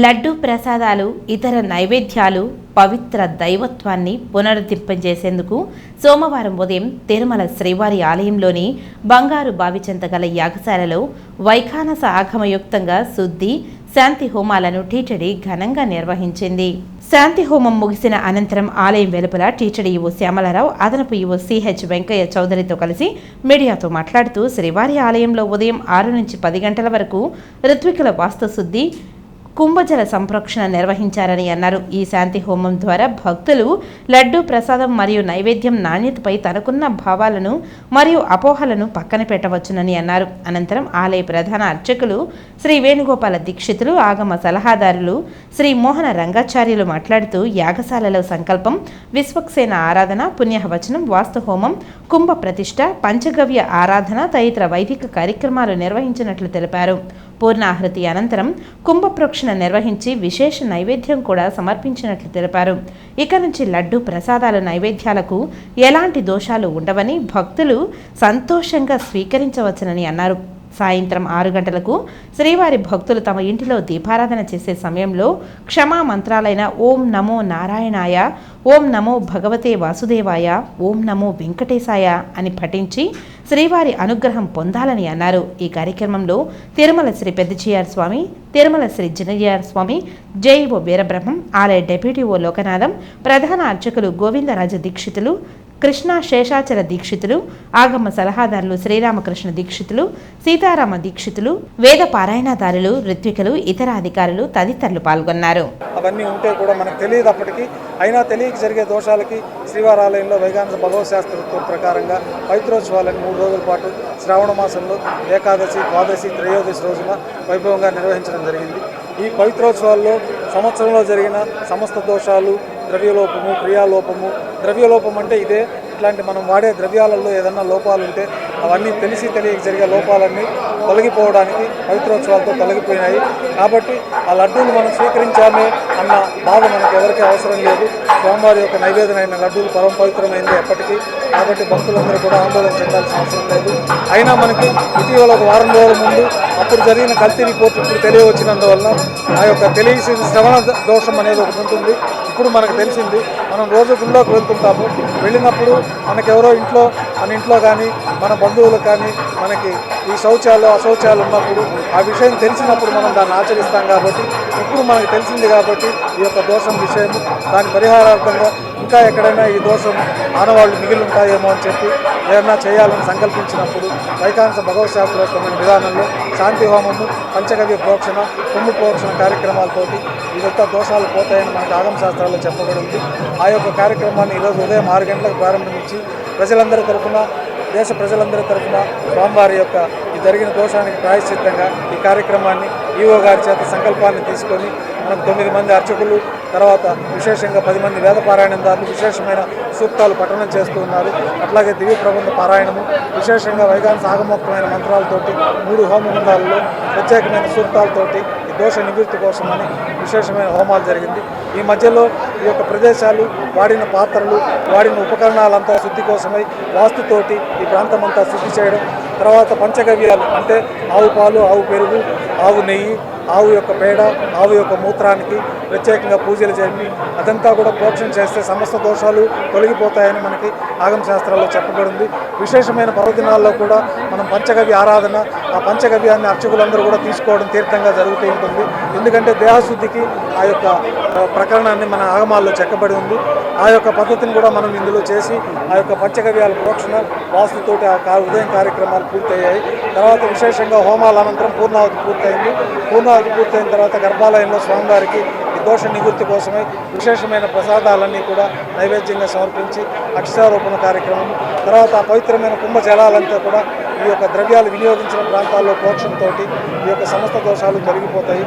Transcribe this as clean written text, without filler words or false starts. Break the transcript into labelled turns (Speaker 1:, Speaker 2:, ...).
Speaker 1: లడ్డూ ప్రసాదాలు ఇతర నైవేద్యాలు పవిత్ర దైవత్వాన్ని పునరుద్ధరింపజేసేందుకు సోమవారం ఉదయం తిరుమల శ్రీవారి ఆలయంలోని బంగారు బావిచెంత గల యాగశాలలో వైఖానస ఆగమయుక్తంగా శుద్ధి శాంతి హోమాలను టీటీడీ ఘనంగా నిర్వహించింది. శాంతి హోమం ముగిసిన అనంతరం ఆలయం వెలుపల టీటీడీ ఈవో శ్యామలారావు, అదనపు ఈవో సిహెచ్ వెంకయ్య చౌదరితో కలిసి మీడియాతో మాట్లాడుతూ శ్రీవారి ఆలయంలో ఉదయం 6 నుంచి 10 గంటల వరకు ఋత్వికుల వాస్తుశుద్ధి కుంభజల సంప్రోక్షణ నిర్వహించారని అన్నారు. ఈ శాంతి హోమం ద్వారా భక్తులు లడ్డూ ప్రసాదం మరియు నైవేద్యం నాణ్యతపై తనకున్న భావాలను మరియు అపోహలను పక్కన పెట్టవచ్చునని అన్నారు. అనంతరం ఆలయ ప్రధాన అర్చకులు శ్రీ వేణుగోపాల దీక్షితులు, ఆగమ సలహాదారులు శ్రీ మోహన రంగాచార్యులు మాట్లాడుతూ యాగశాలలో సంకల్పం, విశ్వక్సేన ఆరాధన, పుణ్యవచనం, వాస్తు హోమం, కుంభ ప్రతిష్ఠ, పంచగవ్య ఆరాధన తదితర వైదిక కార్యక్రమాలు నిర్వహించినట్లు తెలిపారు. పూర్ణాహృతి అనంతరం కుంభప్రోక్షణ నిర్వహించి విశేష నైవేద్యం కూడా సమర్పించినట్లు తెలిపారు. ఇక నుంచి లడ్డూ ప్రసాదాల నైవేద్యాలకు ఎలాంటి దోషాలు ఉండవని భక్తులు సంతోషంగా స్వీకరించవచ్చునని అన్నారు. సాయంత్రం 6 గంటలకు శ్రీవారి భక్తులు తమ ఇంటిలో దీపారాధన చేసే సమయంలో క్షమా మంత్రాలైన ఓం నమో నారాయణాయ, ఓం నమో భగవతే వాసుదేవాయ, ఓం నమో వెంకటేశాయ అని పఠించి శ్రీవారి అనుగ్రహం పొందాలని అన్నారు. ఈ కార్యక్రమంలో తిరుమల శ్రీ పెద్దజీఆర్ స్వామి, తిరుమల శ్రీ చిన్నజీఆర్ స్వామి, జేఈఓ వీరబ్రహ్మం, ఆలయ డెప్యూటీ ఓ లోకనాథం, ప్రధాన అర్చకులు గోవిందరాజ దీక్షితులు, కృష్ణ శేషాచల దీక్షితులు, ఆగమ సలహాదారులు శ్రీరామకృష్ణ దీక్షితులు, సీతారామ దీక్షితులు, వేద పారాయణదారులు, ఋత్వికులు, ఇతర అధికారులు తదితరులు పాల్గొన్నారు.
Speaker 2: అవన్నీ ఉంటే కూడా మనకు తెలియదు. అప్పటికి అయినా తెలియక జరిగే దోషాలకి శ్రీవారాలయంలో వైఖానస భగవత్ శాస్త్ర ప్రకారంగా పవిత్రోత్సవాలను 3 రోజుల పాటు శ్రావణ మాసంలో ఏకాదశి, ద్వాదశి, త్రయోదశి రోజున వైభవంగా నిర్వహించడం జరిగింది. ఈ పవిత్రోత్సవాల్లో సంవత్సరంలో జరిగిన సమస్త దోషాలు, ద్రవ్యలోపము, క్రియాలోపము, ద్రవ్యలోపం అంటే ఇదే. ఇట్లాంటి మనం వాడే ద్రవ్యాలలో ఏదన్నా లోపాలు ఉంటే అవన్నీ తెలిసి తెలియక జరిగే లోపాలన్నీ తొలగిపోవడానికి పవిత్రోత్సవాలతో తొలగిపోయినాయి. కాబట్టి ఆ లడ్డూలు మనం స్వీకరించామే అన్న బాధ మనకు ఎవరికీ అవసరం లేదు. స్వామివారి యొక్క నైవేద్యం అయిన లడ్డూలు పరమ పవిత్రమైంది ఎప్పటికీ. కాబట్టి భక్తులందరూ కూడా ఆందోళన చెందాల్సిన అవసరం లేదు. అయినా మనకి ఇటీవల ఒక వారం రోజుల ముందు అప్పుడు జరిగిన కల్తీ రిపోర్ట్ ఇప్పుడు తెలియవచ్చినందువల్ల ఆ యొక్క తెలియసిన శ్రవణ దోషం అనేది ఒకటి ఉంటుంది. ఇప్పుడు మనకు తెలిసింది. మనం రోజు గుళ్ళోకి వెళ్తుంటాము. వెళ్ళినప్పుడు మనకెవరో మన ఇంట్లో కానీ మన బంధువులు కానీ మనకి ఈ శౌచాలు అశౌచాలు ఉన్నప్పుడు ఆ విషయం తెలిసినప్పుడు మనం దాన్ని ఆచరిస్తాం. కాబట్టి ఇప్పుడు మనకు తెలిసింది కాబట్టి ఈ యొక్క దోషం విషయము దాని పరిహారార్థంగా ఇంకా ఎక్కడైనా ఈ దోషం ఆనవాళ్ళు మిగిలి ఉంటాయేమో అని చెప్పి ఏదైనా చేయాలని సంకల్పించినప్పుడు వైఖానస భగవత్ శాస్త్రోక్తమైన విధానంలో శాంతి హోమము, పంచగవ్య ప్రోక్షణ, కుంభ ప్రోక్షణ కార్యక్రమాలతోటి ఇదంతా దోషాలు పోతాయని మనకు ఆగమ శాస్త్రాల్లో చెప్పబడింది. ఆ యొక్క కార్యక్రమాన్ని ఈరోజు ఉదయం 6 గంటలకు ప్రారంభించి ప్రజలందరి తరఫున, దేశ ప్రజలందరి తరఫున స్వామివారి యొక్క ఈ జరిగిన దోషానికి ప్రాయశ్చిత్తంగా ఈ కార్యక్రమాన్ని ఈవో గారి చేత సంకల్పాన్ని తీసుకొని మనకు 9 మంది అర్చకులు, తర్వాత విశేషంగా 10 మంది వేద పారాయణదారులు విశేషమైన సూక్తాలు పఠనం చేస్తూ ఉన్నారు. అట్లాగే దివ్య ప్రబంధ పారాయణము, విశేషంగా వైఖానస ఆగమోక్తమైన మంత్రాలతోటి 3 హోమగుండాలలో ప్రత్యేకమైన సూక్తాలతోటి ఈ దోష నివృత్తి కోసమని విశేషమైన హోమాలు జరిగింది. ఈ మధ్యలో ఈ యొక్క ప్రదేశాలు, వాడిన పాత్రలు, వాడిన ఉపకరణాలంతా శుద్ధి కోసమై వాస్తుతోటి ఈ ప్రాంతమంతా శుద్ధి చేయడం, తర్వాత పంచగవ్యాలు అంటే ఆవు పాలు, ఆవు పెరుగు, ఆవు నెయ్యి, ఆవు యొక్క పేడ, ఆవు యొక్క మూత్రానికి ప్రత్యేకంగా పూజలు జరిపి అదంతా కూడా ప్రోక్షణ చేస్తే సమస్త దోషాలు తొలగిపోతాయని మనకి ఆగమ శాస్త్రాల్లో చెప్పబడింది. విశేషమైన పర్వదినాల్లో కూడా మనం పంచగవ్య ఆరాధన, ఆ పంచగవ్యాన్ని అర్చకులందరూ కూడా తీసుకోవడం తీర్థంగా జరుగుతూ ఉంటుంది. ఎందుకంటే దేహశుద్ధికి ఆ యొక్క ప్రకరణాన్ని మన ఆగమాల్లో చెక్కబడి ఉంది. ఆ యొక్క పద్ధతిని కూడా మనం ఇందులో చేసి ఆ యొక్క పంచగవ్యాల ప్రోక్షణ వాస్తుతోటి ఆ ఉదయం కార్యక్రమాలు పూర్తయ్యాయి. తర్వాత విశేషంగా హోమాల అనంతరం పూర్ణావతి పూర్తయింది. పూర్ణావతి పూర్తయిన తర్వాత గర్భాలయంలో స్వామివారికి ఈ దోష నివృత్తి కోసమై విశేషమైన ప్రసాదాలన్నీ కూడా నైవేద్యంగా సమర్పించి అక్షరారోపణ కార్యక్రమం, తర్వాత ఆ పవిత్రమైన కుంభ జలాలంతా కూడా ఈ యొక్క ద్రవ్యాలు వినియోగించిన ప్రాంతాల్లో ప్రోక్షణతోటి ఈ యొక్క సమస్త దోషాలు తొలగిపోతాయి.